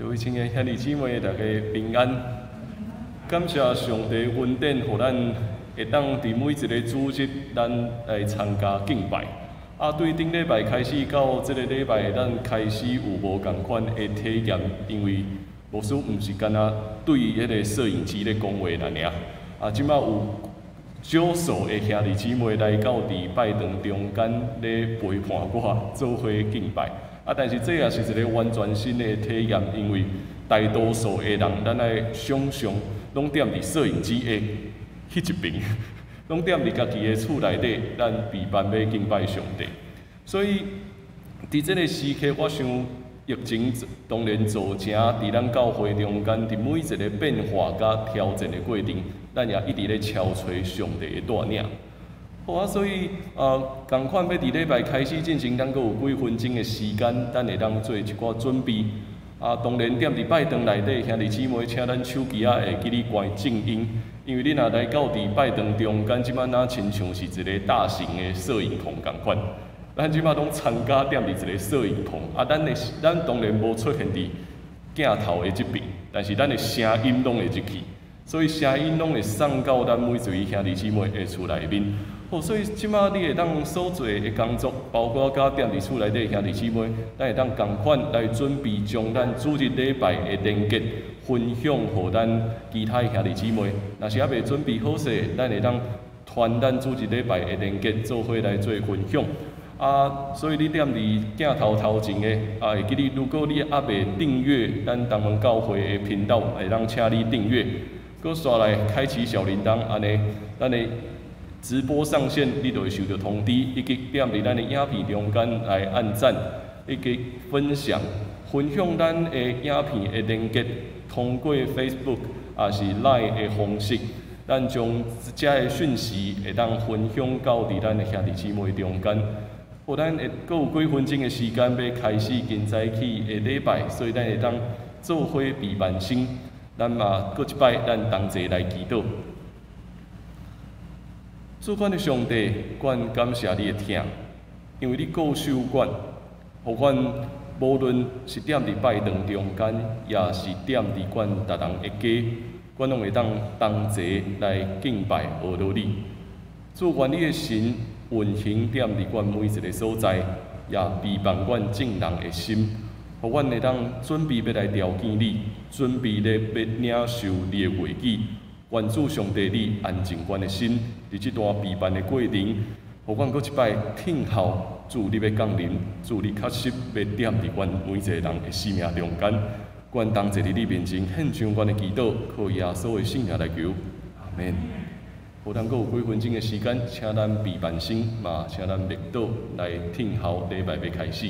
各位亲爱兄弟姊妹，大家平安。感谢上帝恩典，互咱会当伫每一个主日，咱来参加敬拜。对顶礼拜开始到即个礼拜，咱开始有无共款的体验，因为牧师毋是干那对迄个摄影机咧讲话尔。即摆有少数的兄弟姊妹来到伫拜堂中间咧陪伴我做伙敬拜。但是这也是一个完全新的体验，因为大多数的人，咱来想象，拢踮伫摄影机的迄一边，拢踮伫家己的厝内底，咱备办要敬拜上帝。所以，伫这个时刻，我想疫情当然造成伫咱教会中间，伫每一个变化甲挑战的过程，咱也一直咧敲吹上帝的带领。好所以共款要伫礼拜开始进行，咱阁有几分钟的时间，咱会当做一寡准备。当然踮伫拜堂内底，兄弟姊妹，请咱手机会记咧关静音，因为你若来到伫拜堂中间，即摆若亲像是一个大型的摄影棚共款。咱即摆拢参加踮伫一个摄影棚，咱当然无出现伫镜头的即边，但是咱的声音拢会入去，所以声音拢会送到咱每一位兄弟姊妹的厝内面。所以即摆你会当所做的工作，包括甲踮伫厝内底兄弟姊妹，咱会当共款来准备，将咱主日礼拜的连结分享互咱其他兄弟姊妹。若是还未准备好势，咱会当传咱主日礼拜的连结做伙来做分享。所以你踮伫镜头头前的会记你，如果你还未订阅咱东门教会的频道，会当请你订阅，搁刷来开启小铃铛，安尼咱的直播上线，你就会收到通知，以及踮伫咱的影片中间来按赞，以及分享咱的影片的连结，通过 Facebook 也是 Line 的方式，咱将遮的讯息会当分享到伫咱的兄弟姊妹中间。咱会阁有几分钟的时间要开始今早起的礼拜，所以咱会当做伙备万心，咱嘛阁一摆，咱同齐来祈祷。主管的上帝，阮感谢你的听，因为你够守阮，互阮无论是踮伫拜堂中间，也是踮伫阮逐人的家，阮拢会当同齐来敬拜学道你。主愿你的神运行踮伫阮每一个所在，也陪伴阮正人的心，互阮会当准备要来朝见你，准备咧要领受你的话语。愿主上帝你安静阮的心，伫即段陪伴的过程，互阮阁一摆听候主你要降临，主你确实要踮伫阮每一个人的生命中间。阮同齐伫你面前献上阮的祈祷，靠耶稣的圣名来求，阿门。互咱阁有几分钟的时间，请咱备万心，嘛请咱默祷来听候礼拜要开始。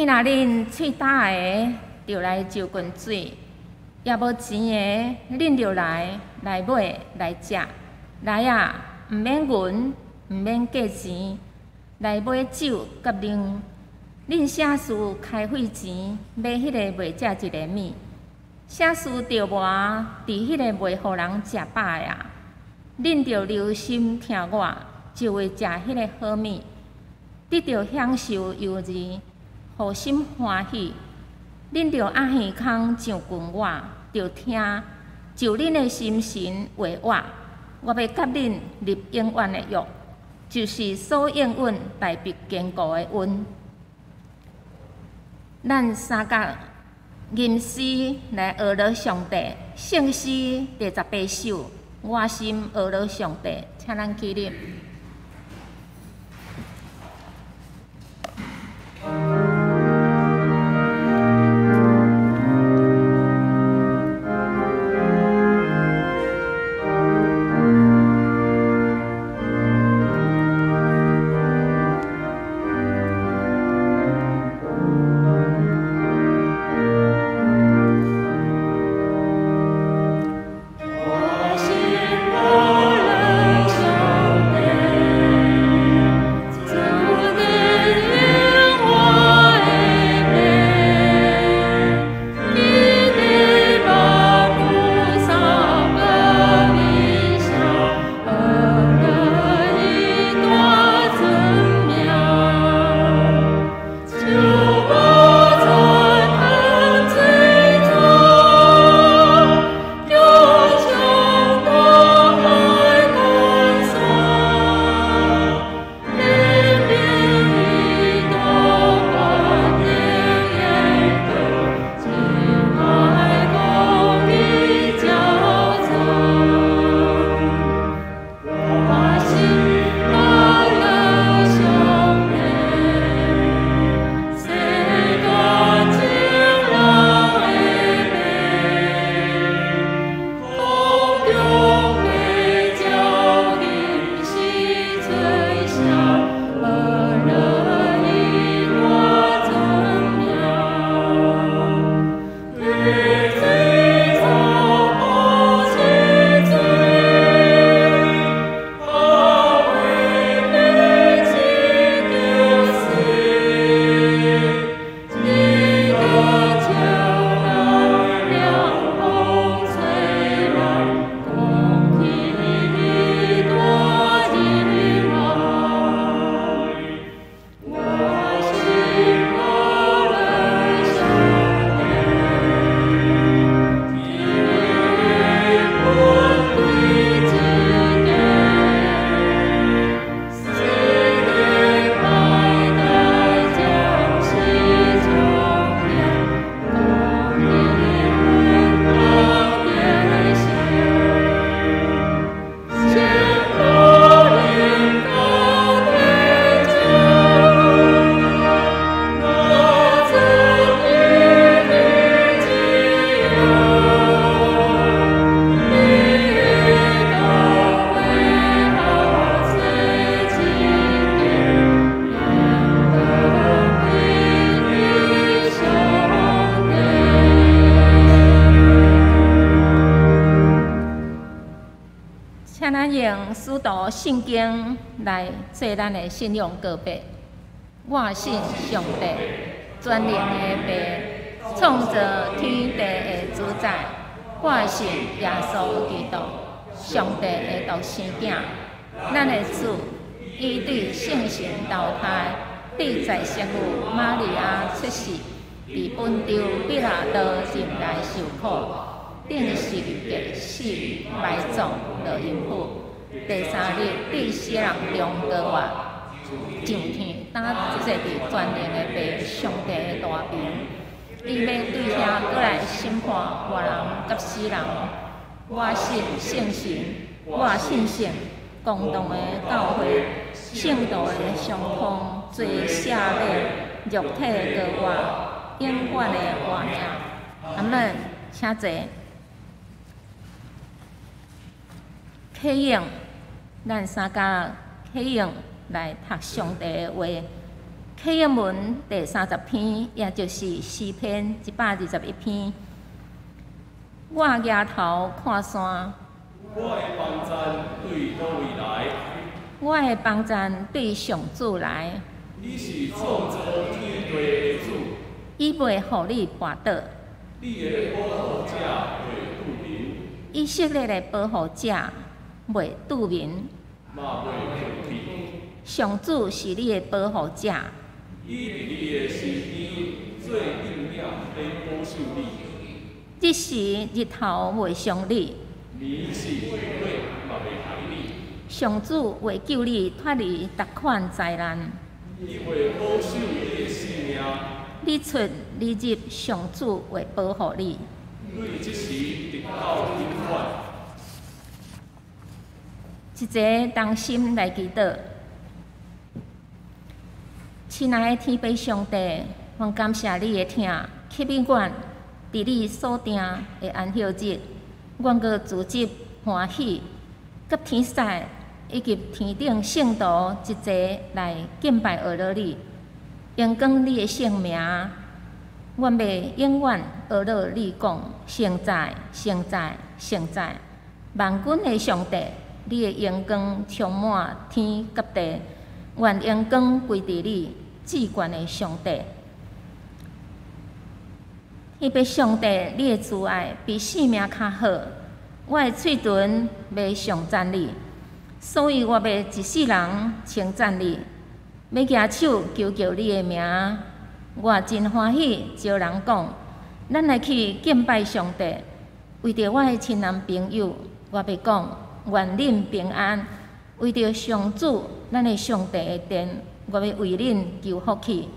若恁喙焦的，就来就近水；也无钱的，恁就来买来食。来啊，毋免银，毋免价钱，来买酒甲啉。恁写事开会钱，买迄个袂食一个米。写事着磨，伫迄个袂互人食饱的啊。恁着留心听我，就会食迄个好米，得着享受幼儿，互心欢喜。恁着爱耳孔上近我，着听，就恁的心神话我要甲恁立永远的约，就是所应允代必坚固的恩。咱三角吟诗来学乐上帝，圣诗第18首，我心学乐上帝，请咱起立。用使徒圣经来做咱的信仰告白。我信上帝，全能的父，创造天地的主宰。我信耶稣基督，上帝的独生子，咱的主，伊对圣神投胎，对在圣母玛利亚出世，伫本州彼拉多前来受苦，定十字架死，埋葬落阴府。第三日，对死人中高活，上天打坐伫全能的父上帝的大边，伊要对遐过来审判活人甲死人。我信圣神，我信圣共同的教会，圣道的相通，罪赦免，肉体的高活，永远的活命。阿们，请坐。启用咱三甲启用来读上帝的话，启应文第30篇，也就是诗篇121篇。我抬头看山，我的帮赞对叨位来？我的帮赞对上主来。你是创造天地的主，伊袂互你绊倒。你的保护者袂拄民，以色列的保护者袂拄民，嘛袂困天。上主是你的保护者，伊伫你的身边做应领来保守你。这时日头袂伤你，你是袂累，嘛袂害你。上主会救你脱离逐款灾难。伊会保守你的性命。你出你入，上主会保护你。你即时得到平安。一个同心来祈祷。亲爱的天父上帝，我感谢你的听，吸引我伫你所定的安息日，我阁自执欢喜，甲天使以及天顶圣徒一齐来敬拜阿罗你，荣光你的圣名。我要永远阿罗你讲，圣在，圣在，圣在，万军的上帝，你的荣光充满天甲地，愿荣光归伫你。至高的上帝，迄个上帝，你的慈爱比性命较好。我的嘴唇要上赞你，所以我要一世人称赞你，要举手求求你的名。我真欢喜，招人讲，咱来去敬拜上帝。为着我的亲人朋友，我要讲，愿恁平安。为着上主，咱的上帝的殿。我要为恁求福气，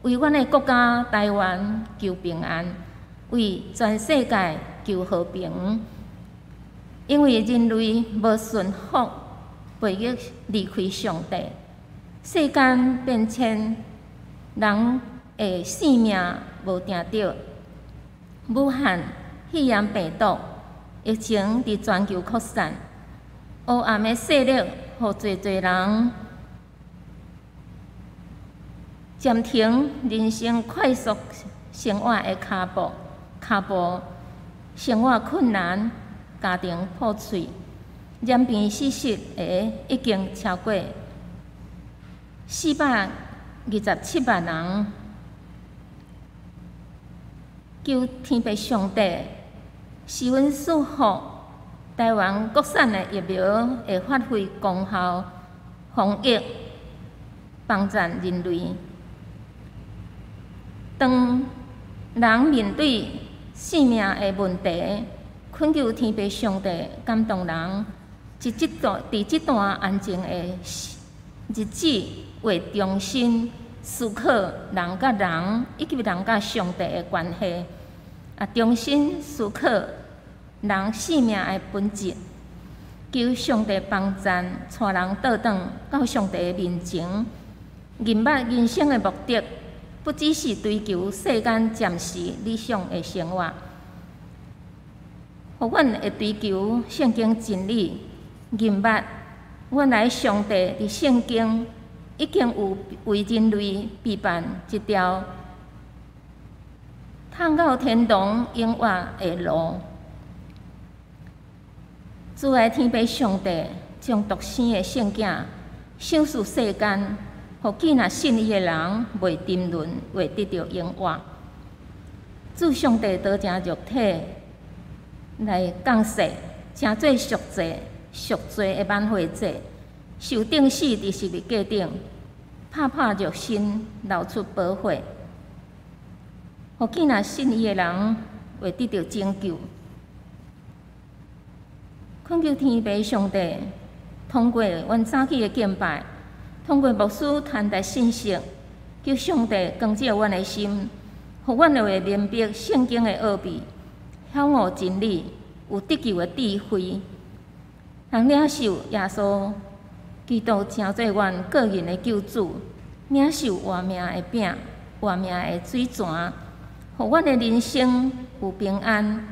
为阮的国家台湾求平安，为全世界求和平。因为人类无顺服，背逆离开上帝，世间变迁，人的性命无定着。武汉肺炎病毒疫情伫全球扩散，黑暗的势力，互侪人。暂停人生快速生活的脚步，生活困难，家庭破碎，染病死失的已经超过427万人。求天父上帝是阮祝福台湾国产的疫苗会发挥功效，防疫帮助人类。当人面对性命的问题，恳求天父上帝感动人，伫这段安静的日子，为重新思考人甲人以及人甲上帝的关系，重新思考人性命的本质，求上帝帮助，带人倒转到上帝的面前，认捌人生的目的。不只是追求世间暂时理想的生活，互阮会追求圣经真理，认捌原来上帝伫圣经已经有为人类备办一条通到天堂永远的路。主爱天父上帝将独生的圣囝赏赐世间。互见若信伊的人，袂沉沦，会得到永活。主上帝道成肉体来降世，成做赎罪的挽回祭，受钉死伫十字架顶，拍肉身，流出宝血。互见若信伊的人，会得到拯救。恳求天父上帝，通过阮早起的敬拜。通过牧师传达信息，求上帝光照阮的心，互阮会明白圣经的奥秘，晓悟真理，有得救的智慧，能领受耶稣基督成做阮个人的救主，领受活命的饼、活命的水泉，互阮的人生有平安，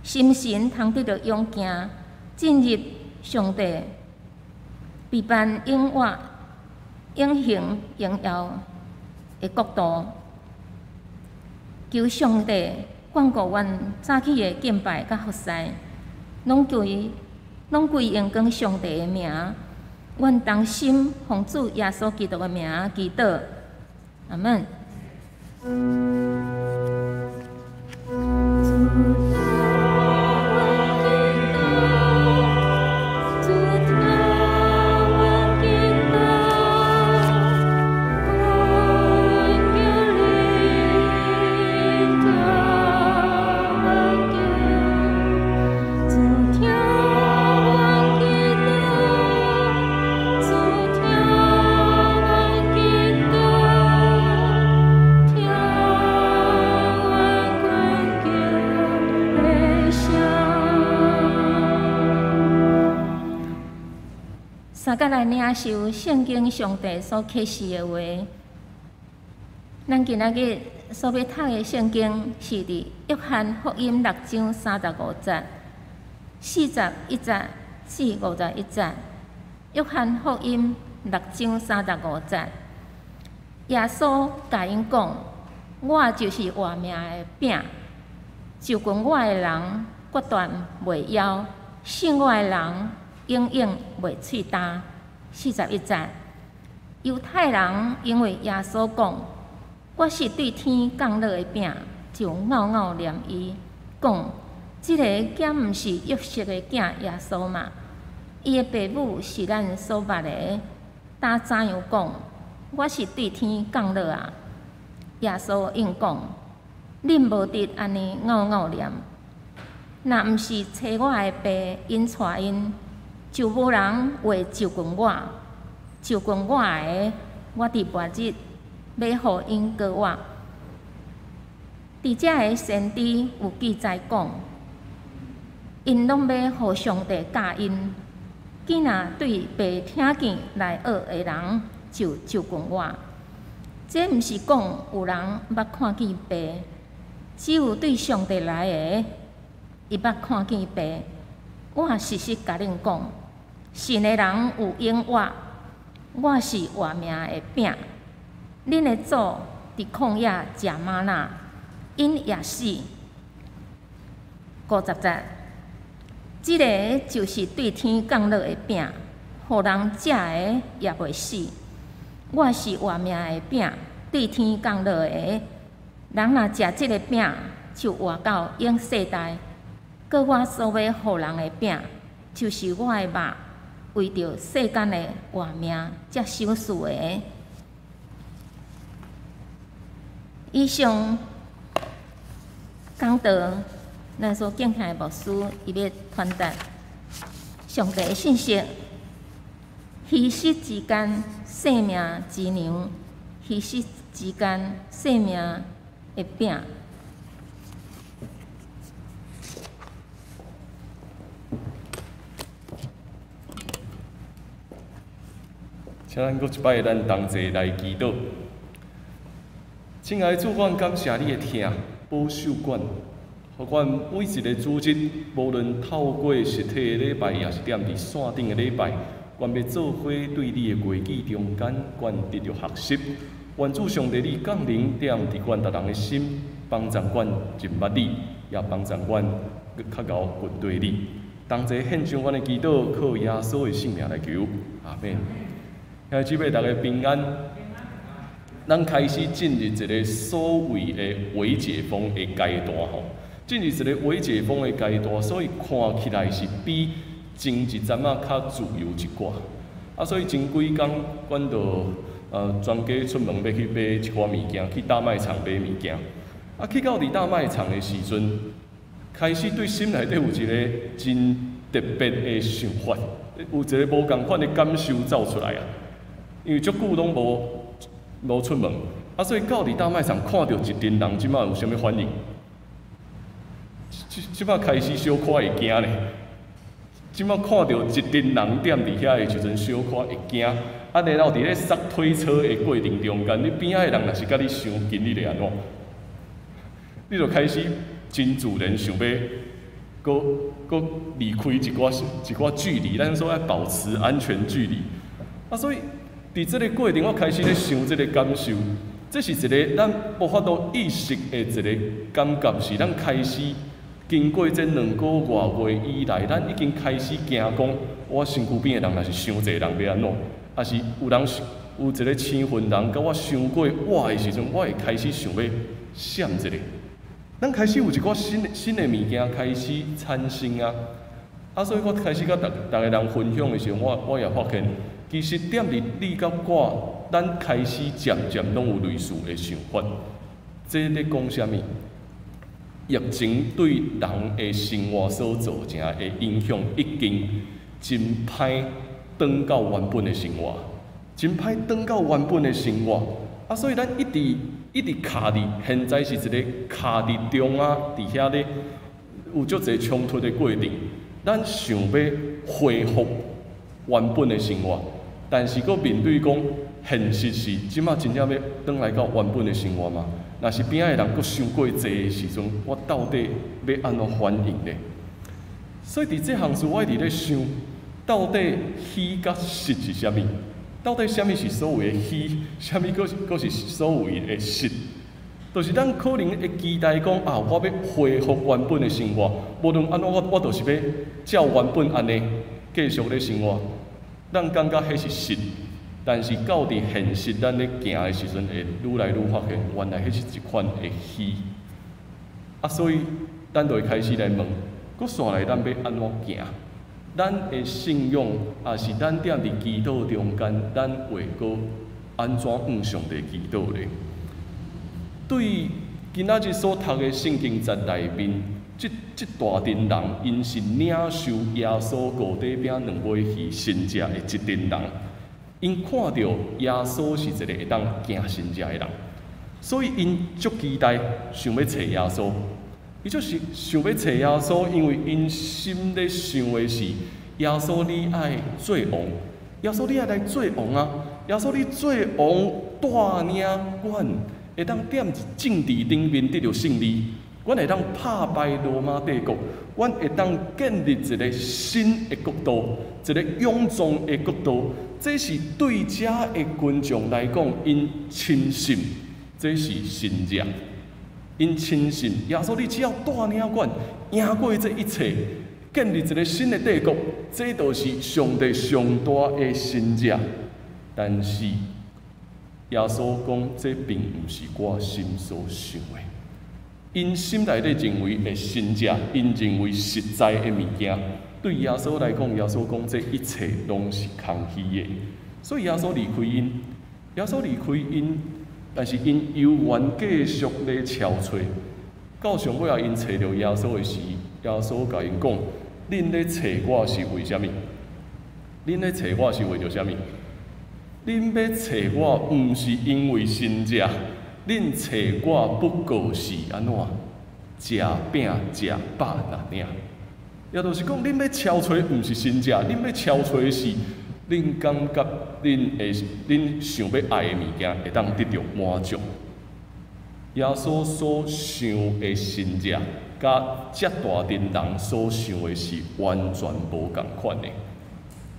心神通得到勇行，进入上帝备办永活。永恒荣耀的国度，求上帝眷顾阮早起的敬拜甲服侍，拢归荣光上帝的名。阮同心奉主耶稣基督的名祈祷，阿门。三甲来领受圣经上帝所启示的话。咱今仔日所要读的圣经是伫约翰福音6章35节、41节至51节。约翰福音6章35节，耶稣甲因讲：“我就是活命的饼，就近我的人决断袂枵，信我的人永远袂喙焦。”41节，犹太人因为耶稣讲：“我是对天降落的饼”，就拗拗念伊，讲：“即个敢毋是约瑟的囝耶稣嘛？伊的爸母是咱所捌的，呾怎样讲？我是对天降落啊？”耶稣应讲：“恁无得安尼拗拗念，若毋是找我的爸因带因。”就无人会就近我，就近我的，我伫末日要互因告我。伫遮个先知有记载讲，因拢要互上帝教因，囡仔对白听见来学的人就近我。这毋是讲有人捌看见爸，只有对上帝来的，伊捌看见爸。我实实甲恁讲。信的人有永活，我是活命的饼。恁的祖伫旷野食吗哪，因也死。50节，即个就是对天降落的饼，互人食的也袂死。我是活命的饼，对天降落的，人若食即个饼，就活到永世代。搁我所要互人的饼，就是我的肉。为着世间的活命，才想事的。以上讲道，咱所敬虔的牧师，伊要传达上帝的信息：虚实之间，生命之粮；虚实之间，生命的饼。请咱搁一摆，咱同齐来祈祷。亲爱的主，阮感谢你的听，保守阮，互阮每一个主日，无论透过实体的礼拜，也是踮伫线顶的礼拜，阮要做伙对你的规矩中间，阮得着学习。愿主上帝你降临踮伫阮逐人的心，帮助阮认捌你，也帮助阮较贤群对你。同齐献上阮的祈祷，靠耶稣的性命来求，阿免。兄姊妹，大家平安。咱开始进入一个所谓的微解封的阶段吼，进入一个微解封的阶段，所以看起来是比前一阵仔较自由一寡。所以前几工，阮就专家出门要去买一寡物件，去大卖场买物件。去到伫大卖场的时阵，开始对心内底有一个真特别的想法，有一个无共款的感受走出来啊。因为足久拢无出门，所以到伫大卖场看到一群人，即摆有啥物反应？即摆开始小可会惊咧。即摆看到一群人踮伫遐的时阵，小可会惊。然后伫咧塞推车的过程中间，你边仔的人若是甲你伤近，你会安怎？你就开始真自然想要，搁离开一寡距离，咱说要保持安全距离。所以伫即个过程，我开始咧想即个感受。这是一个咱无法度意识的一个感觉，是咱开始经过这2个月以来，咱已经开始惊讲，我身躯边的人若是伤济人要安怎，还是有人有一个青云人，甲我伤过我的时阵，我会开始想要闪一下。咱开始有一寡新的物件开始产生啊，所以我开始甲大家人分享的时候，我也发现，其实踮伫你甲我，咱开始渐渐拢有类似的想法。这咧讲啥物？疫情对人的生活所造成的影响，已经真歹转到原本的生活，真歹转到原本的生活。所以咱一直卡伫，现在是一个卡伫中啊，伫遐咧有足侪冲突的过程。咱想要恢复原本的生活，但是佫面对讲现实是，即马真正要转来到原本的生活嘛？若是边仔的人佫伤过济的时阵，我到底要安怎反应呢？所以伫这项事，我一直咧想，到底虚甲实是啥物？到底啥物是所谓的虚？啥物佫是所谓的实？就是咱可能会期待讲我要恢复原本的生活，无论安怎我就是要照原本安尼继续咧生活。咱感觉迄是实。但是到伫现实，咱咧行的时阵，会愈来愈发现，原来迄是一款的虚。所以咱就会开始来问，佫煞来咱要安怎行？咱的信仰，也是咱踮伫祈祷中间，咱会佫安怎向上帝祈祷咧？对今仔日所读的圣经节内面，即大群人，因是领受耶稣五底饼2尾鱼神食的一群人。因看到耶稣是一个会当行神迹的人，所以因足期待想要找耶稣。伊就是想要找耶稣，因为因心咧想的是耶稣你爱做王，耶稣你爱来做王啊！耶稣你做王带领阮，会当踮伫政治顶面得到胜利，阮会当打败罗马帝国，阮会当建立一个新的国度，一个永壮的国度。这是对遮的群众来讲，因亲信，这是神迹。因亲信耶稣，你只要带领阮赢过这一切，建立一个新的帝国，这就是上帝上大的神迹。但是耶稣讲，这并不是我心所想的。因心内底认为的神迹，因认为实在的物件。对耶稣来讲，耶稣讲这一切拢是空虚的，所以耶稣离开因，但是因犹原继续咧敲吹，到上尾啊，因找到耶稣的时，耶稣甲因讲：恁咧找我是为虾米？恁咧找我是为着虾米？恁要找我，毋是因为神迹，恁找我不过是安怎？食饼食饱尔。也就是讲，恁要敲吹，毋是神迹，恁要敲吹的是，恁感觉恁想要爱的物件会当得到满足。耶稣所想的神迹，甲遮大群人所想的是完全无共款的。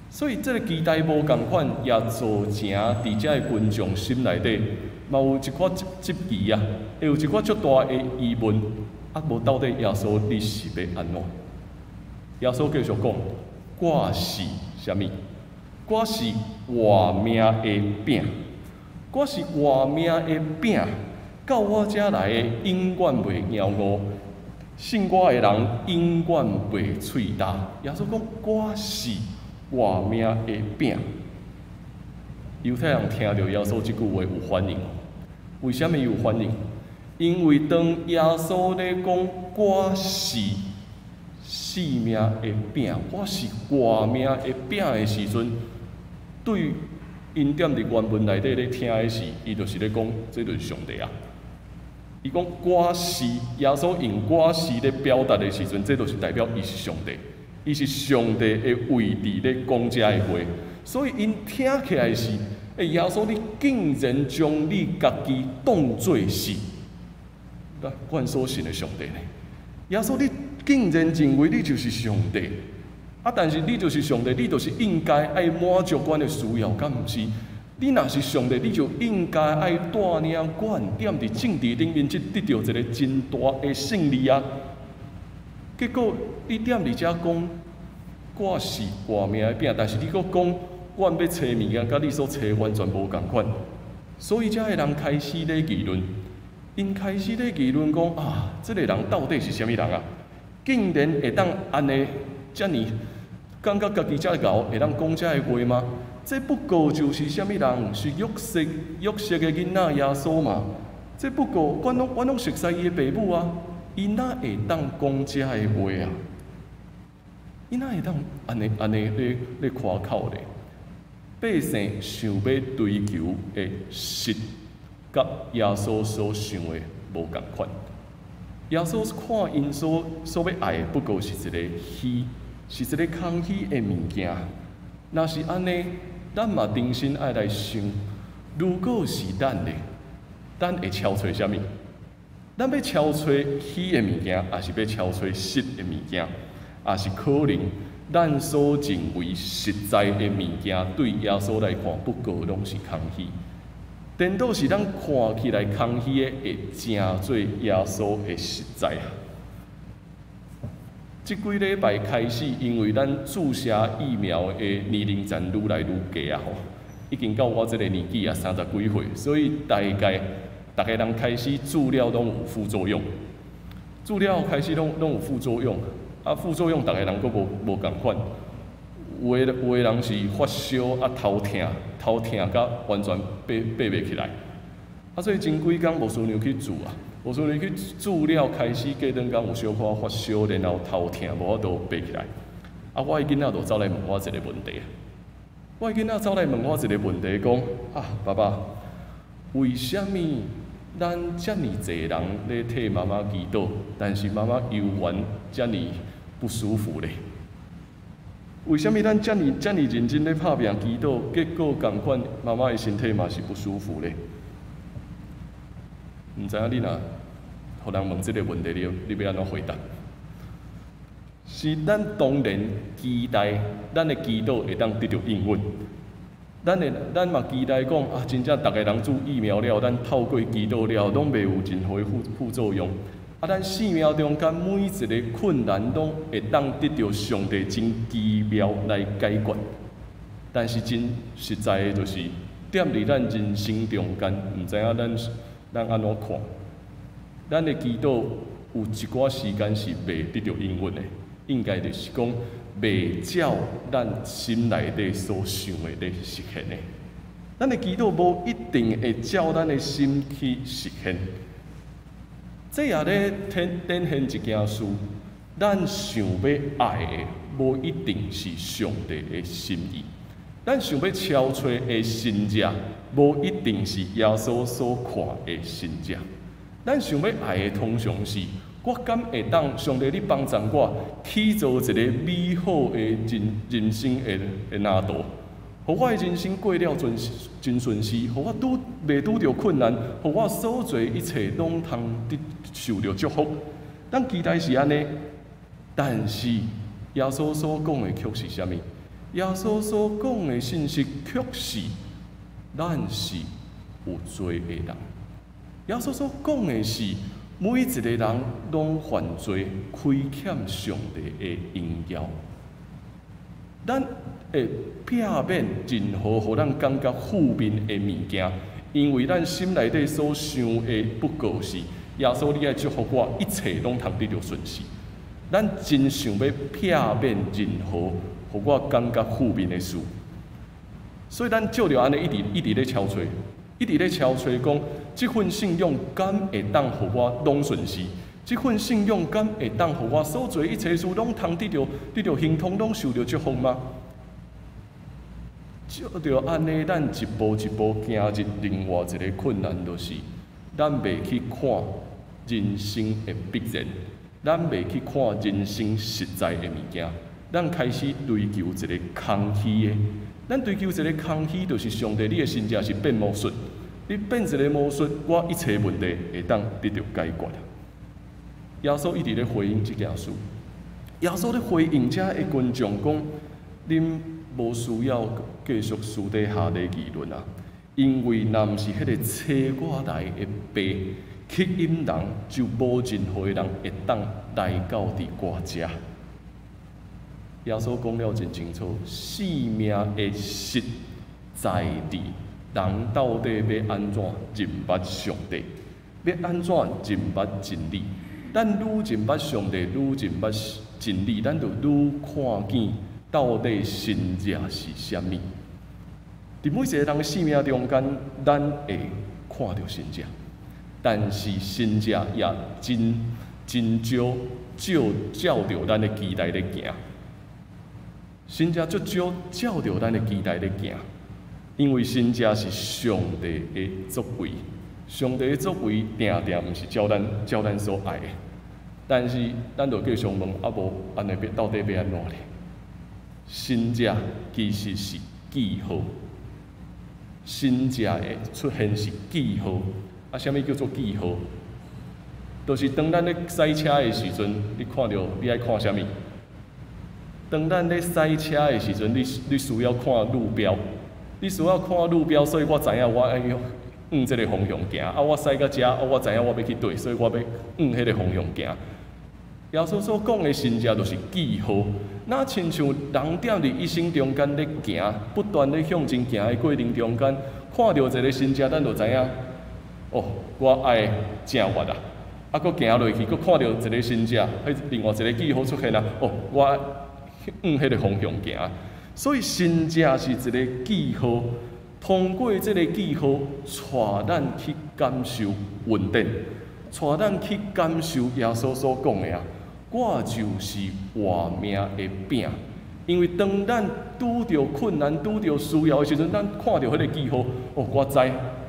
所以，这个期待无共款，也造成伫遮的群众心内底，嘛有一寡质疑啊，会有一寡足大的疑问。无到底耶稣你是要安怎？耶稣继续讲：我是啥物？我是活命的饼，我是活命的饼，到我遮来的永远袂枵餓，信我的人永远袂喙焦。耶稣讲：我是活命的饼。犹太人听到耶稣这句话有反应，为什么有反应？因为当耶稣咧讲我是生命的饼，我是活命的饼的时阵，对因踮伫原文内底咧听的是，伊就是咧讲，这就是上帝啊。伊讲我是耶稣用我是咧表达的时阵，这就是代表伊是上帝，伊是上帝的位置咧讲遮的话，所以因听起来是，耶稣你竟然将你家己当作是，阮所信的上帝呢？耶稣你竟然认为你就是上帝，但是你就是上帝，你就是应该爱满足阮的需要，敢毋是？你若是上帝，你就应该爱带领管点伫政治顶面，得到一个真大的胜利啊！结果你踮伫遮讲挂死挂命的拼，但是你佫讲阮要找物件，甲你所找完全无共款。所以遮个人开始咧议论，因开始咧议论讲啊，这个人到底是啥物人啊？竟然会当安尼遮尔感觉家己遮牛，会当讲遮个话吗？这不过就是啥物人？是约瑟的囡仔耶稣嘛？这不过阮拢熟悉伊的爸母啊，伊哪会当讲遮个话啊？伊哪会当安尼咧夸口咧？百姓想要追求的实，甲耶稣所想的无共款。耶稣看因所要爱的，不过是一个虚，是一个空虚的物件。若是安尼，咱嘛重新爱来想，如果是咱咧，咱会超找啥物？咱要超找虚的物件，还是要超找实的物件？也是可能咱所认为实在的物件，对耶稣来看，不过拢是空虚。颠倒是咱看起来空虚的，会成做耶稣的实在啊！即几礼拜开始，因为咱注射疫苗的年龄层愈来愈低啊，已经到我这个年纪啊，30几岁，所以大家人开始注了拢有副作用，注了开始拢有副作用，啊，副作用大家人佫无共款，有的人是发烧啊头痛甲完全爬袂起来，啊，所以前几工无顺利去注啊。无顺利去注了，开始过两工有小可发烧，然后头痛，无法度爬起来。啊，我的囡仔就走来问我一个问题。我的囡仔走来问我一个问题，讲啊，爸爸，为什么咱遮尔侪人咧替妈妈祈祷，但是妈妈犹原遮尔不舒服咧？为什么咱遮尔认真咧拍拼祈祷，结果共款妈妈的身体嘛是不舒服咧？毋知影你若互人问即个问题，你要安怎回答？是咱当然期待咱的祈祷会当得到应允。咱嘛期待讲啊，真正逐个人注疫苗了，咱透过祈祷了，拢袂有任何副作用。啊，咱生命中间每一个困难，拢会当得到上帝真奇妙来解决。但是真实在的，就是踮伫咱人生中间，毋知影咱安怎看？咱的祈祷有一寡时间是袂得到应允的，应该就是讲袂照咱心内底所想的咧实现的。咱的祈祷无一定会照咱的心去实现。这也咧展现一件事，咱想要爱的，无一定是上帝的心意。咱想要超找的神者，无一定是耶稣所看的神者。咱想要爱的，通常是我敢会当上帝你帮助我，去做一个美好的人生的蓝图，互我的人生过了真顺遂，互我袂拄着困难，互我所做一切拢通受着祝福。咱期待是安尼，但是耶稣所讲的却是啥物？耶稣所讲的信息，却是咱是有罪的人。耶稣所讲的是，每一个人拢犯罪，亏欠上帝的荣耀。咱会避免任何互咱感觉负面的物件，因为咱心内底所想的不过是耶稣，你爱祝福我，一切拢通得到顺遂。咱真想要避免任何互我感觉负面的事，所以咱照着安尼一直咧敲吹，一直咧敲吹讲，这份信仰敢会当互我拢顺遂？这份信仰敢会当互我所做一切事拢通得到幸福，拢受到祝福吗？照着安尼，咱一步一步行入另外一个困难，就是咱袂去看人生的必然，咱袂去看人生实在的物件。咱开始追求一个空虚的，咱追求一个空虚，就是上帝，你的身价是变魔术，你变一个魔术，我一切问题会当得到解决。耶稣一直咧回应这件事，耶稣咧回应遮的群众讲：恁无需要继续私底下咧议论啊，因为若毋是迄个车我来的爸吸引人，就无任何人会当来到伫我遮。耶稣讲了真清楚，生命的实在伫人到底要安怎认捌上帝，要安怎认捌真理。咱愈认捌上帝，愈认捌真理，咱就愈看见到底神者是啥物。伫每一个人的生命中间，咱会看到神者，但是神者也真少照着咱的期待咧行。神者足少照着咱的期待咧行，因为神者是上帝的作为，上帝的作为定毋是照咱所爱的。但是咱就继续问，无安尼到底要安怎咧？神者其实是记号。神者的出现是记号，啥物叫做记号？就是当咱咧驶车的时阵，你看到你爱看啥物？当咱咧驶车的时阵，你需要看路标，你需要看路标，所以我知影我爱即个方向行。我驶到遮，我知影我要去对，所以我要迄个方向行。耶稣所讲的神者就是记号。那亲像人踮伫一生中间咧行，不断咧向前行的过程中间，看到一个神者，咱就知影，哦，我爱正月啊！佫行落去，佫看到一个神者，另外一个记号出现啊！哦，我迄个方向行。所以神者是一个记号，通过这个记号，带咱去感受恩典，带咱去感受耶稣所讲的啊。我就是活命的饼，因为当咱拄着困难、拄着需要的时阵，咱看到迄个记号，哦，我知，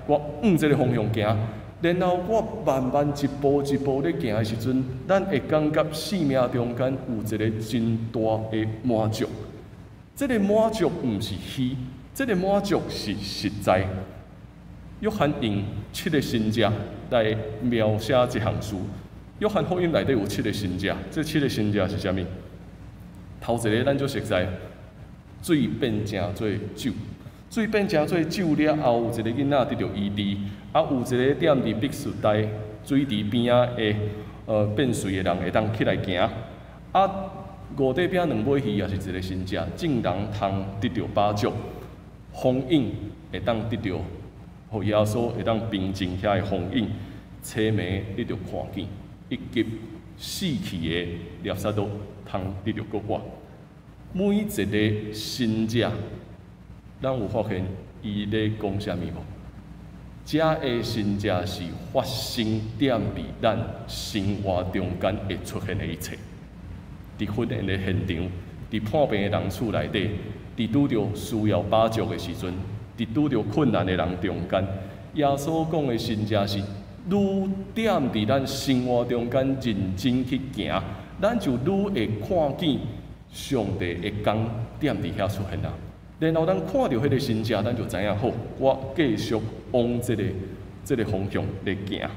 我这个方向行，然后我慢慢一步一步咧行的时阵，咱会感觉生命中间有一个真大的满足。这个满足毋是虚，这个满足是实在。约翰用7个神者来描写这项事。约翰福音内底有7个神者，这7个神者是啥物？头一个咱就熟悉，水变成做酒，水变成做酒了后，有一个囡仔得到医治，有一个踮伫碧树台水池边仔的变水的人会当起来行。五块饼2尾鱼也是一个神者，众人通得到饱足，风影会当得到，互耶稣会当平静遐的风影，车迷得到看见。以及死去的猎杀都通得到国外。每一个神者，咱有发现伊咧讲啥物无？遮的神者是发生踮伫咱生活中间会出现的一切。伫婚宴的现场，伫破病的人厝内底，伫拄着需要饱足的时阵，伫拄着困难的人中间，耶稣讲的神者是。愈踮伫咱生活中间认真去行，咱就愈会看见上帝的工踮伫遐出现啊。然后咱看到迄个神者，咱就知影好，我继续往这个方向来行。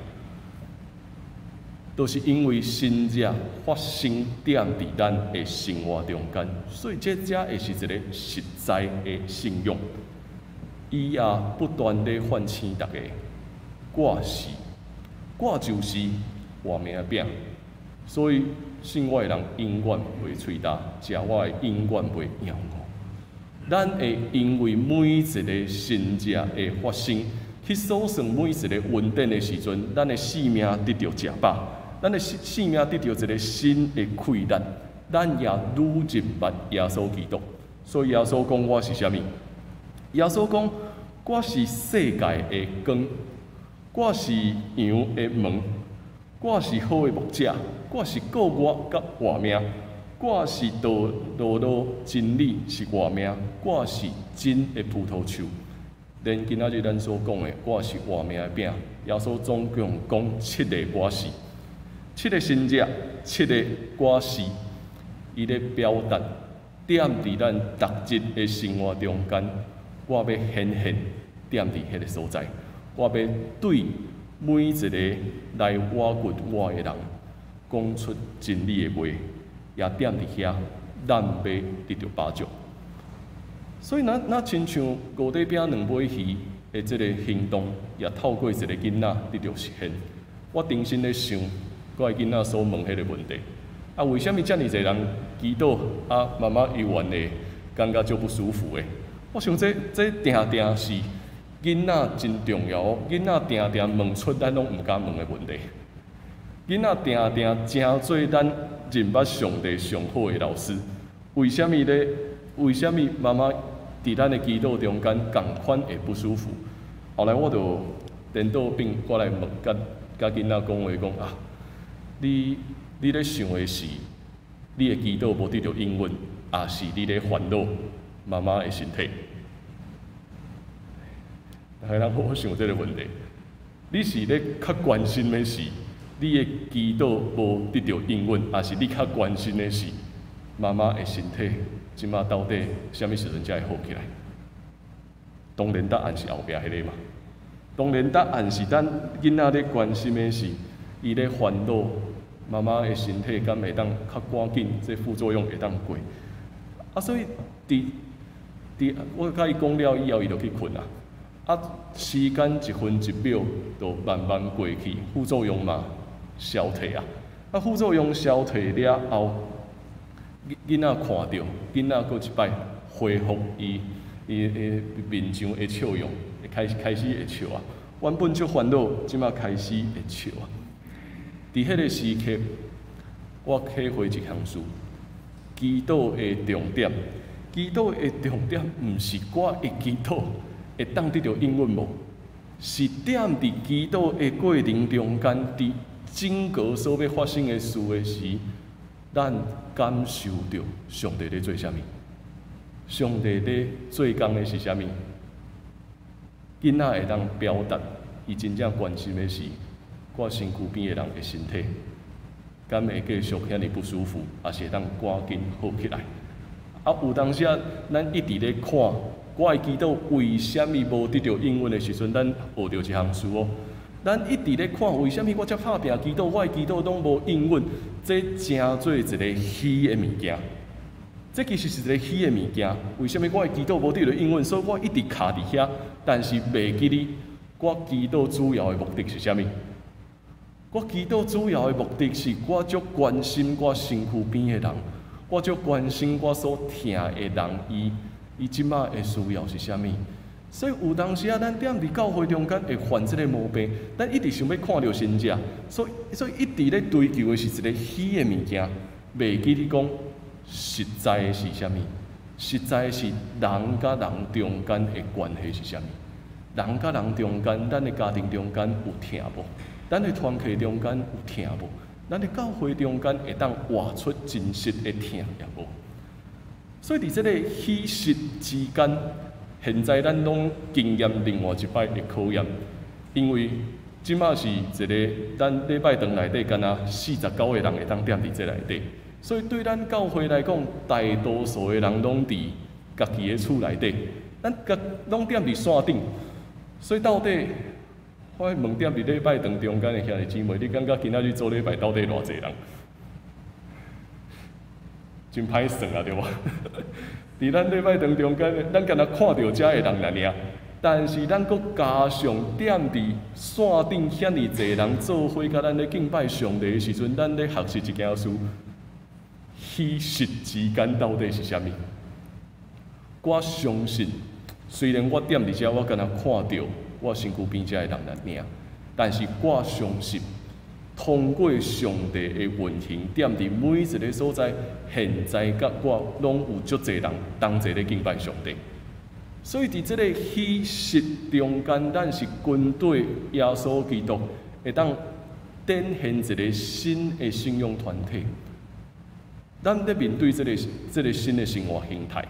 都是因为神者发生踮伫咱的生活中间，所以这才会是一个实在的信仰。伊也不断地唤醒大家，我就是活命的饼，所以信我的人永远袂喙焦，食我的永远袂厌恶。咱会因为每一个神者的发生，去数算每一个恩典的时阵，咱的生命得到食饱，咱的生命得到一个新的开展，咱也愈认捌耶稣基督。所以耶稣讲我是啥物？耶稣讲我是世界的光。我是羊的门，我是好的牧者，我是救我甲活命，我是道路真理是活命，我是真的葡萄树。连今仔日咱所讲的，我是活命的饼，耶稣总共讲7个我是，7个神者，7个我是，伊咧表达踮伫咱逐日的生活中间，我要显现踮伫迄个所在。我要对每一个来挖掘我的人讲出真理的话，也踮伫遐，咱要得到饱足。所以，那亲像5块饼2尾鱼，的这个行动，也透过一个囡仔得到实现。我重新咧想，我的囡仔所问迄个问题，啊，为什么遮尔侪人祈祷啊，妈妈伊原的感觉就不舒服的？我想这定定是囡仔真重要，囡仔定定问出咱拢毋敢问的问题。囡仔定定真做咱认捌上帝上好的老师。为什么咧？为什么妈妈伫咱的祈祷中间共款会不舒服？后来我就电脑边我来问甲囡仔讲话讲啊，你咧想的是你的祈祷无得到应允，还是你咧烦恼妈妈的身体？大家好好想这个问题，你是咧较关心的是你的祈祷无得到应允，还是你较关心的是妈妈的身体？即马到底什么时阵才会好起来？当然答案是后壁迄个嘛。当然答案是咱囡仔咧关心的是，伊咧烦恼妈妈的身体敢会当较赶紧，这副作用会当过。啊，所以我甲伊讲了以后，伊就去困啊。啊，时间一分一秒就慢慢过去，副作用嘛消退啊。啊，副作用消退了后，囡仔看到，囡仔过一摆恢复伊面上的笑容，会开始会笑啊。原本就烦恼，即马开始会笑啊。伫迄个时刻，我体会一项事：祈祷的重点，祈祷的重点，毋是我会祈祷会当得到应允无，是点伫祈祷的过程中间，伫整个所要发生的事的时，咱感受到上帝咧做啥物？上帝咧做工的是啥物？囡仔会当表达，伊真正关心的是我身躯边的人的身体，敢会继续遐尼不舒服，还是会当赶紧好起来？啊，有当时啊，咱一直咧看，我的祈祷为虾米无得到应允的时阵，咱学到一项事哦。咱一直咧看，为虾米我遮拍拼祈祷，我的祈祷拢无应允？这真做一个虚的物件。这其实是一个虚的物件。为什么我的祈祷无得到应允？所以我一直卡伫遐，但是袂记哩，我祈祷主要的目的是啥物？我祈祷主要的目的是我足关心我身躯边的人，我足关心我所疼的人，伊即马的需要是啥物？所以有当时啊，咱踮伫教会中间会犯这个毛病，咱一直想要看到神者，所以一直咧追求的是一个虚的物件，袂记哩讲实在的是啥物？实在是人甲人中间的关系是啥物？人甲人中间，咱的家庭中间有疼无？咱的团契中间有疼无？咱的教会中间会当活出真实的疼也无？所以伫这个虚实之间。现在咱拢经验另外一摆的考验，因为即马是一个咱礼拜堂内底，敢若49个人会当踮伫这内底，所以对咱教会来讲，大多数的人拢伫家己的厝内底，咱拢踮伫线顶，所以到底我问踮伫礼拜堂中间的兄弟姊妹，你感觉今仔日做礼拜到底偌济人？真歹算啊，对无？伫咱礼拜堂中间，咱敢若看到遮个人尔，但是咱阁加上踮伫线顶遐尼济人做伙，甲咱咧敬拜上帝的时阵，咱咧学习一件事：虚实之间到底是啥物？我相信，虽然我踮伫遮，我敢若看到我身躯边遮个人尔，但是我相信。通过上帝的运行，踮伫每一个所在，现在甲我拢有足侪人同齐咧敬拜上帝。所以伫这个虚实中间，咱是军队耶稣基督会当展现一个新的信仰团体。咱咧面对这个新的生活形态，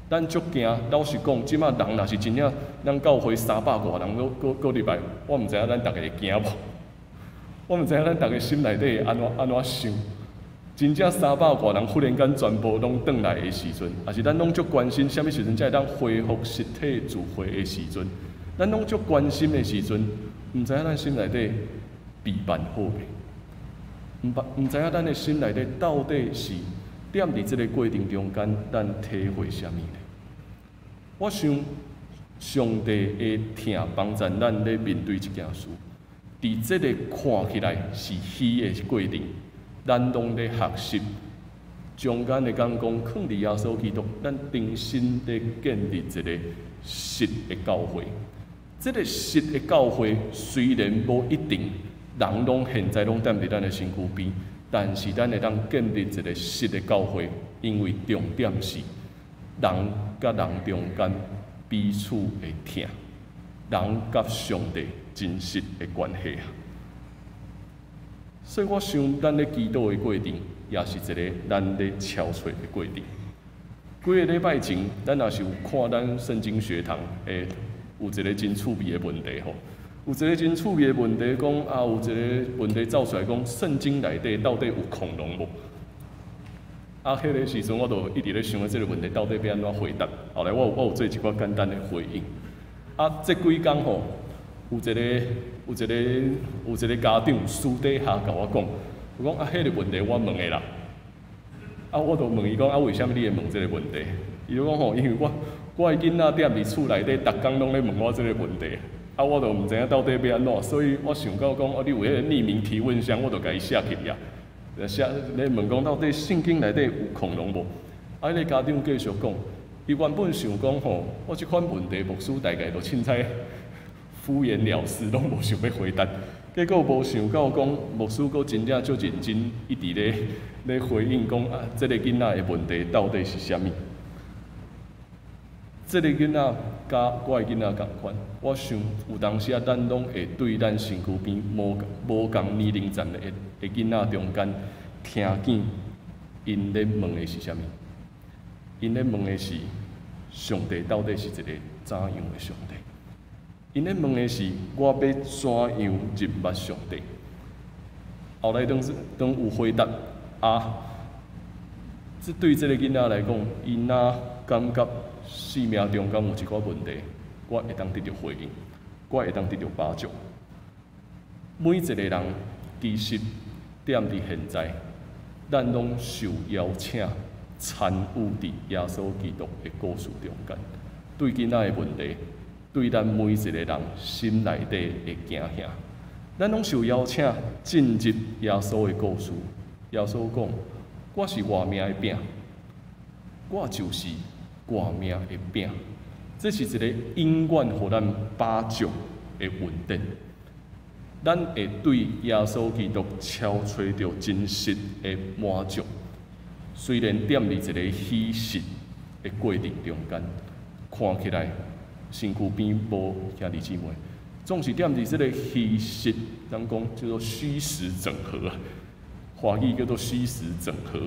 咱足惊。老实讲，即马人若是真正，咱教会300多人个礼拜，我毋知影咱大家会惊无？我毋知影咱大家心内底会安怎想，真正300多人忽然间全部拢转来的时阵，也是咱拢足关心，啥物时阵才会当恢复实体聚会的时阵，咱拢足关心的时阵，毋知影咱心内底备办好未？毋知影咱的心内底到底是踮伫即个过程中间，咱体会啥物呢？我想，上帝的疼帮助咱咧面对一件事，伫即个看起来是虚的过程，咱拢咧学习。中间的讲放伫耶稣基督，咱重新咧建立一个实的教会。这个实的教会虽然无一定人拢现在拢踮伫咱的身躯边，但是咱会当建立一个实的教会，因为重点是人甲人中间彼此的疼，人甲上帝真实的关系啊。所以我想，咱咧祈祷的过程，也是一个咱咧敲找的过程。几个礼拜前，咱也是有看咱圣经学堂诶，有一个真趣味的问题吼。有一个真趣味的问题讲啊，有一个问题走出来讲，圣经内底到底有恐龙无？啊，迄个时阵我就一直咧想即个问题到底要安怎回答。后来我有做一寡简单的回应。啊，这几工吼，有一个家长私底下甲我讲，我讲啊，迄个问题我问的啦。啊，我就问伊讲啊，为什么你会问即个问题？伊就讲吼，因为我的囡仔踮伫厝内底，逐工拢咧问我即个问题。啊，我就毋知影到底要安怎，所以我想到讲，你有迄个匿名提问箱，我就甲伊写起呀。写咧问讲到底圣经内底有恐龙无？啊，迄个家长继续讲，伊原本想讲吼，我即款问题牧师大概就凊彩敷衍了事，拢无想要回答。结果无想到讲，牧师佫真正足认真，一直咧回应讲啊，即个囡仔的问题到底是啥物？即个囡仔甲我的囡仔共款，我想有当时啊，咱拢会对咱身躯边无共年龄层的囡仔中间，听见因咧问的是啥物？因咧问的是上帝到底是一个怎样的上帝？因咧问的是我要怎样认捌上帝？后来当有回答啊，这对这个囡仔来讲，伊若感觉生命中间有一寡问题，我会当得到回应，我会当得到帮助。每一个人其实踮伫现在，咱拢受邀请参与伫耶稣基督的故事中间。对囡仔的问题，对咱每一个人心内底的惊吓，咱拢受邀请进入耶稣的故事。耶稣讲：“我是活命的饼，我就是活命的饼。”这是一个永远互咱把握的稳定。咱会对耶稣基督超找到真实的满足，虽然踮伫一个虚实的过程中间，看起来身躯边无兄弟姊妹，总是踮伫这个虚实，咱讲叫做虚实整合啊，华语叫做虚实整合。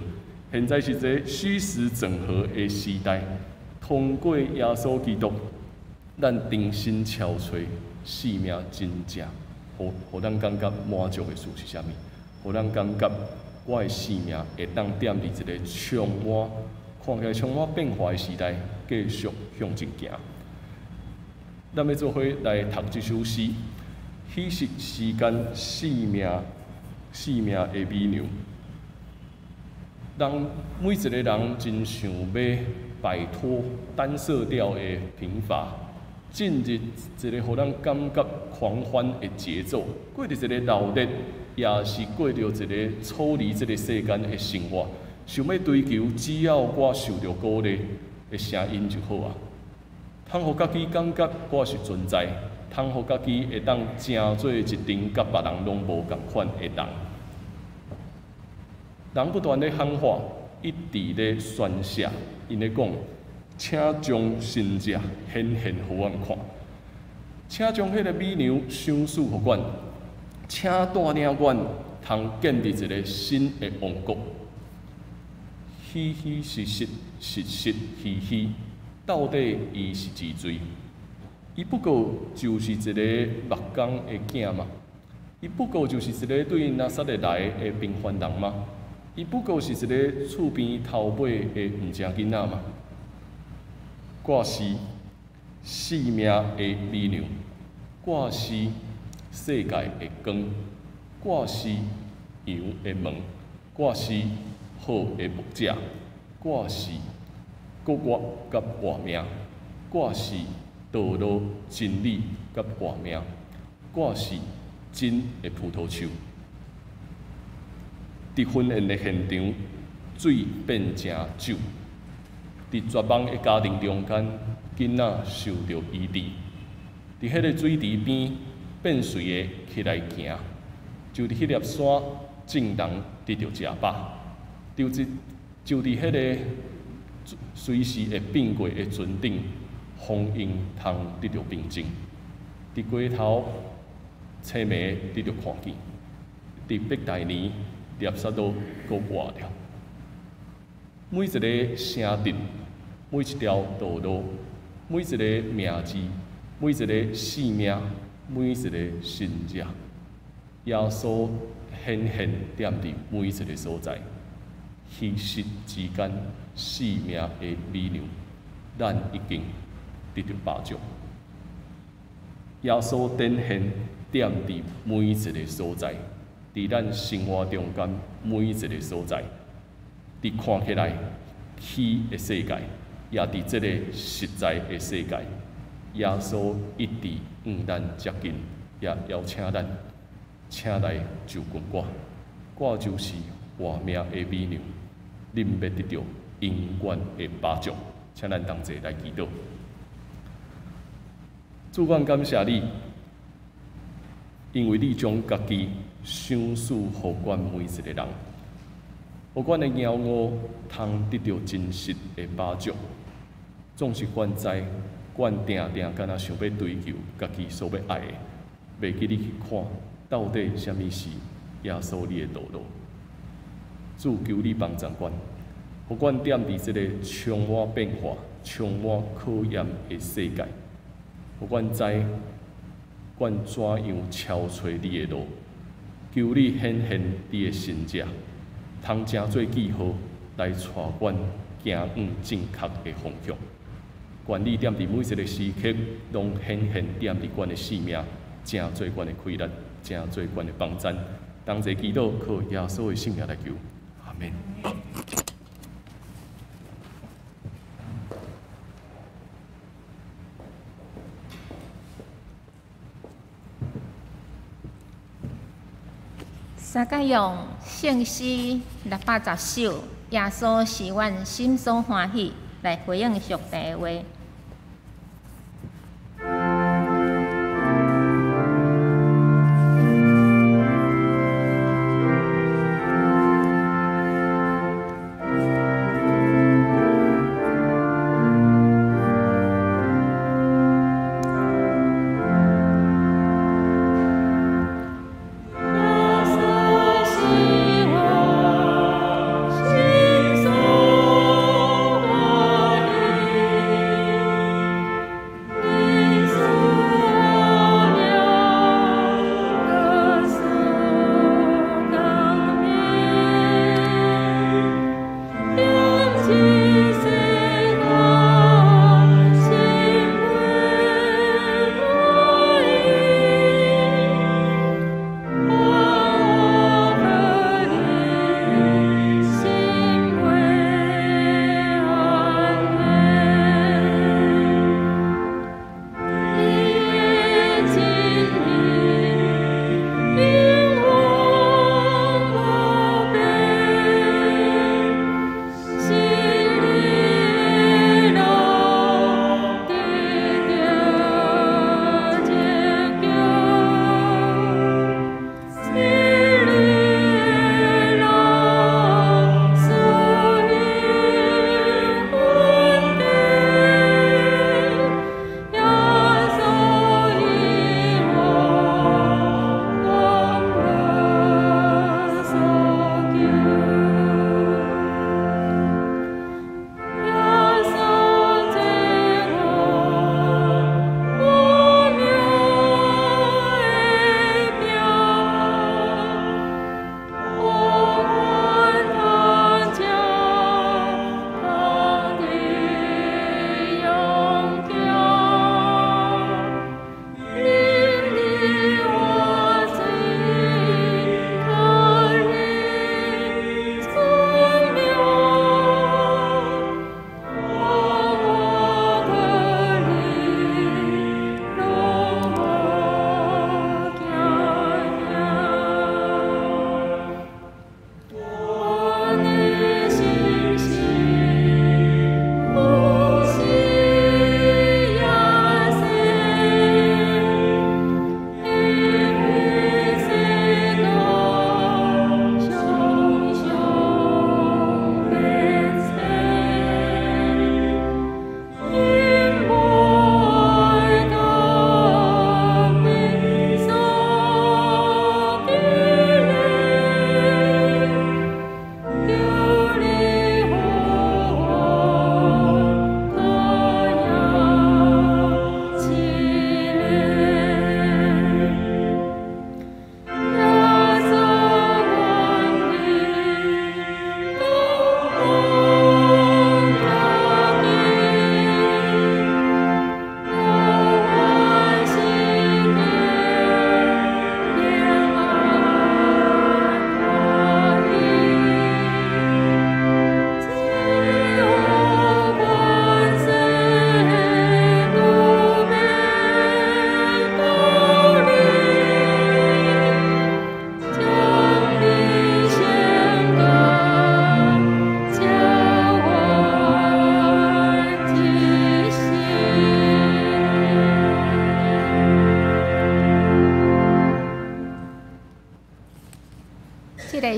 现在是一个虚实整合的时代，通过耶稣基督，咱重新超找生命真正。互咱感觉满足的事是啥物？互咱感觉我的生命会当踮伫一个充满、看起来充满变化的时代，继续向前行。咱要做伙来读这首诗，迄是时间生命的美妙。人每一个人真想要摆脱单色调的贫乏。进入一个互咱感觉狂欢的节奏，过着一个闹热，也是过着一个处理这个世间的生活。想要追求，只要我受到鼓励的声音就好啊。通互家己感觉我是存在，通互家己会当成做一阵甲别人拢无共款的人。人不断咧喊话，一直咧宣泄，因咧讲。请将神迹显现互阮看，请将迄个美娘赏赐互阮，请带领阮通建立一个新的王国。虚虚实实，实实虚虚，到底伊是几罪？伊不过就是一个目光的囝嘛，伊不过就是一个对拿撒勒来的平凡人嘛，伊不过是一个厝边头尾的毋正囡仔嘛。我是生命的美娘，我是世界的光，我是羊的门，我是好的牧者，我是国甲活命，我是道路、真理甲活命。我是真的葡萄树。伫婚宴的现场，水变成酒。伫绝望的家庭中间，囡仔受到医治。伫迄个水池边，变随的起来行。就伫迄粒山，正人得到食饱。就伫迄个随时会变过的船顶，风涌通得到平静。伫街头，青梅得到看见。伫北大年，猎杀都搁活了。每一个城镇，每一条道路，每一个名字，每一个性命，每一个信者，耶稣显现踮伫每一个所在。虚实之间，生命的美良，咱已经得到饱足。耶稣展现踮伫每一个所在，伫咱生活中间每一个所在，伫看起来虚的世界，也伫这个实在的世界，耶稣一直向咱接近，也邀请咱，请来就近我，我就是活命的美娘，恁要得到永远的饱足。请咱同齐来祈祷。主，阮感谢你，因为你将家己赏赐予阮每一个人，予阮的骄傲通得到真实的饱足。总是阮知，阮定定敢若想要追求家己所要爱的，袂记你去看到底什么是耶稣你的道路。主，求你帮助阮，予阮踮伫这个充满变化、充满考验的世界。予阮知，阮怎样超找你的路？求你显现你的神者，通正做记号来带阮行往正确的方向。愿你踮伫每一个时刻，拢显现踮伫阮的生命，正做阮的快乐，正做阮的帮衬。同齐祈祷，靠耶稣的圣名来求，阿门。三甲用圣诗610首，耶稣是阮心所欢喜，来回应上帝的话。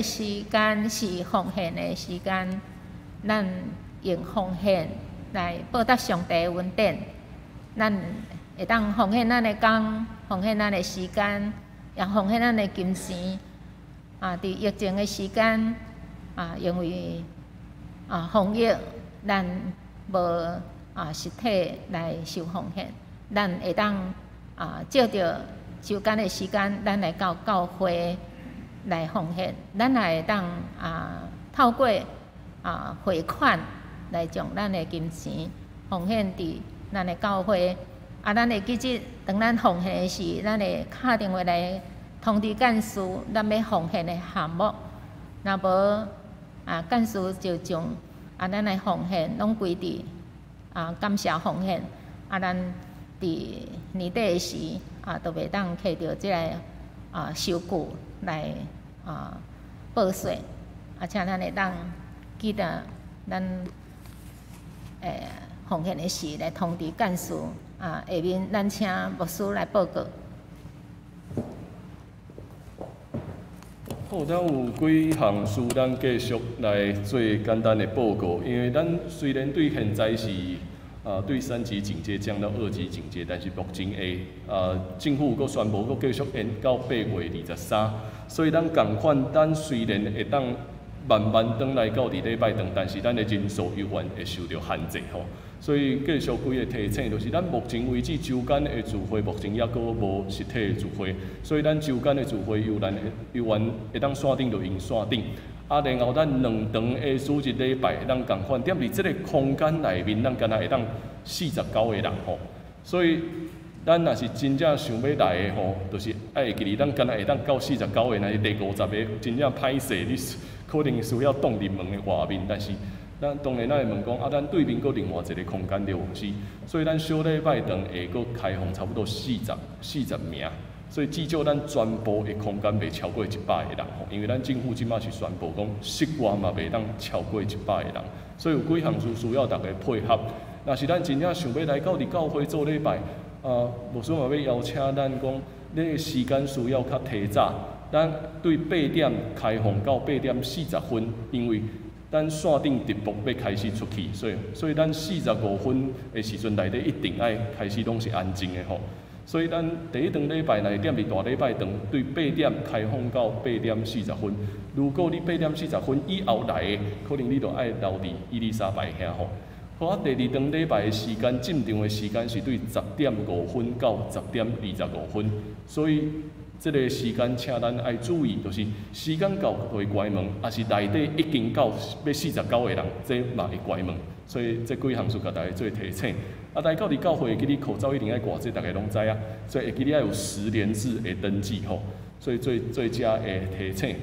个时间是奉献的时间，咱用奉献来报答上帝的恩典。咱会当奉献咱的工，奉献咱的时间，也奉献咱的金钱。伫疫情的时间，因为防疫，咱无实体来受奉献，咱会当借着周间的时间，咱来到教会来奉献，咱也会当透过汇款来将咱的金钱奉献伫咱的教会。咱会记得当咱奉献的时，咱会敲电话来通知干事，咱要奉献的项目。若无干事就将咱的奉献拢归伫感谢奉献。咱伫年底的时都袂当摕到即个收据来报税，请咱会当记得咱奉献的时来通知干事。下面咱请牧师来报告。好，咱有几项事，咱继续来做简单的报告。因为咱虽然对现在是对3级警戒降到2级警戒，但是目前政府阁宣布阁继续延到8月23，所以咱共款，咱虽然会当慢慢转来到伫礼拜堂，但是咱的人数依然会受到限制吼。所以继续几个提醒，就是咱目前为止周间的聚会，目前还阁无实体的聚会，所以咱周间的聚会悠然会当线顶就用线顶。然后咱2场的主日礼拜，咱共款踮伫即个空间内面，咱敢若会当49个人吼。所以咱若是真正想要来的吼，就是会记哩，咱敢若会当到49个，若是第50个真正歹势，你可能需要挡伫门的外面，但是。当然，咱会问讲咱对面阁另外一个空间了是，所以咱小礼拜堂会阁开放差不多40名，所以至少咱全部的空间袂超过100个人吼，因为咱政府即马是宣布讲室外嘛袂当超过100个人，所以有几项事需要大家配合。若是咱真正想要来到伫教会做礼拜，牧师嘛要邀请咱讲，你的时间需要较提早，咱对8点开放到8点40分，因为。咱线顶直播要开始出去，所以咱45分的时阵内底一定爱开始拢是安静的吼。所以咱第一场礼拜内踮伫大礼拜堂，对8点开放到8点40分。如果你8点40分以后来的，可能你就爱留伫伊丽莎白遐吼。好，第2场礼拜的时间，进场的时间是对10点5分到10点25分，所以。这个时间，请咱爱注意，就是时间到会关门，也是内底已经到要49个人，这嘛会关门。所以这几项事甲大家做提醒。大家到伫教会，记你口罩一定爱挂，这大家拢知啊。所以会记你爱有10连制的登记吼，所以做遮的提醒。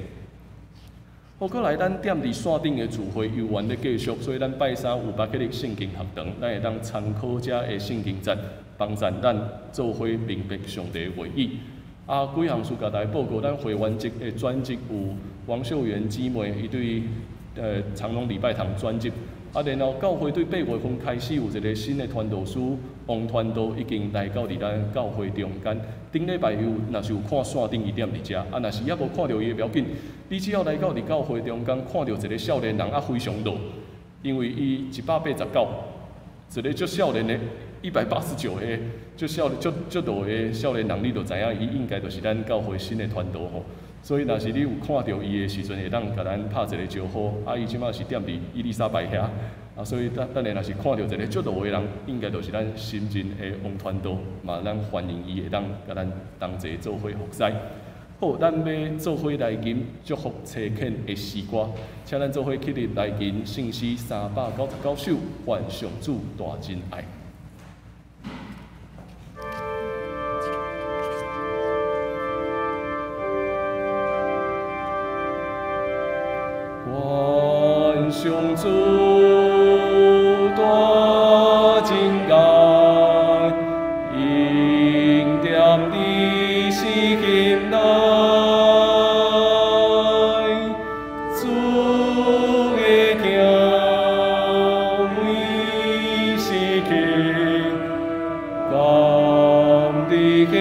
好，过来咱踮伫线顶的聚会游玩咧继续，所以咱拜三有8日圣经学堂，咱会当参考遮的圣经节，帮助咱做伙明白上帝的话语。几项事甲大家报告，咱会员职的转职有王秀媛姊妹，伊对长隆礼拜堂转职。然后教会对8月份开始有一个新的传道师王传道，已经来到伫咱教会中间。顶礼拜若是有看线顶伊踮伫遮，若是还无看到伊，袂要紧。你只要来到伫教会中间，看到一个少年人非常老，因为伊189，一个足少年的。189个，足老的少年人，你就知影伊应该就是咱教会新的传道吼。所以，若是你有看到伊的时阵，会当甲咱拍一个招呼。伊即马是踮伫伊丽莎白遐，所以等下若是看到一个足老的人，应该就是咱新进的王传道，嘛咱欢迎伊会当甲咱同齐做伙服侍。好，咱要做伙来吟祝福车恳的诗歌，请咱做伙起立来吟圣诗399首，愿上主大真爱。愿上主大真爱，应踮你心内，主的条每时刻，甘地行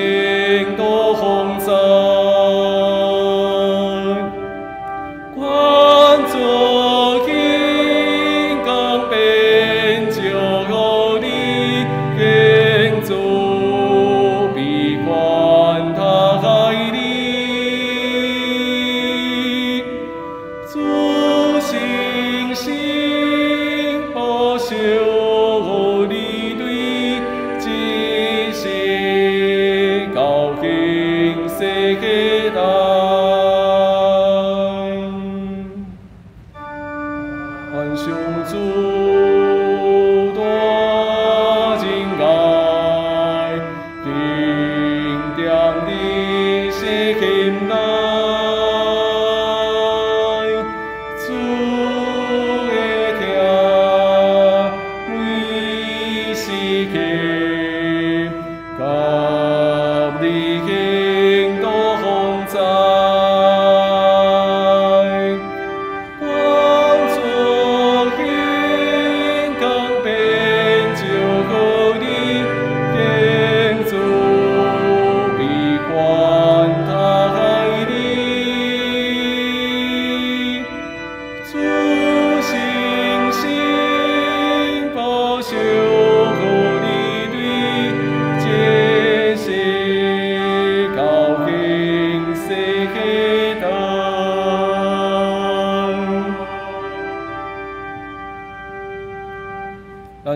道风尘。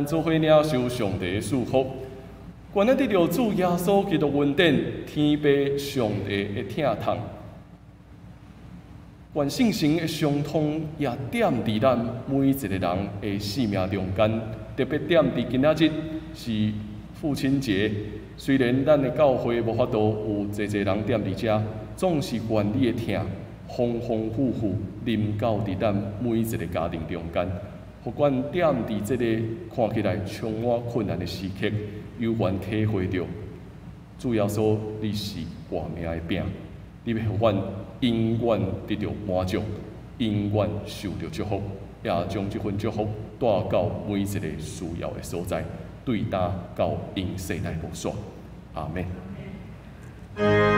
咱做伙领受上帝的祝福。愿咱得着主耶稣基督恩典，天父上帝的疼痛。愿圣神的相通也点伫咱每一个人的生命中间，特别点伫今仔日是父亲节。虽然咱的教会无法度有侪侪人点伫遮，总是愿你的疼丰丰富富临到伫咱每一个家庭中间。互阮点伫即个看起来充满困难的时刻，有愿体会到主耶稣你是活命的饼，你要互阮永远得到满足，永远受到祝福，也将这份祝福带到每一个需要的所在，对答到因世代无煞。阿门。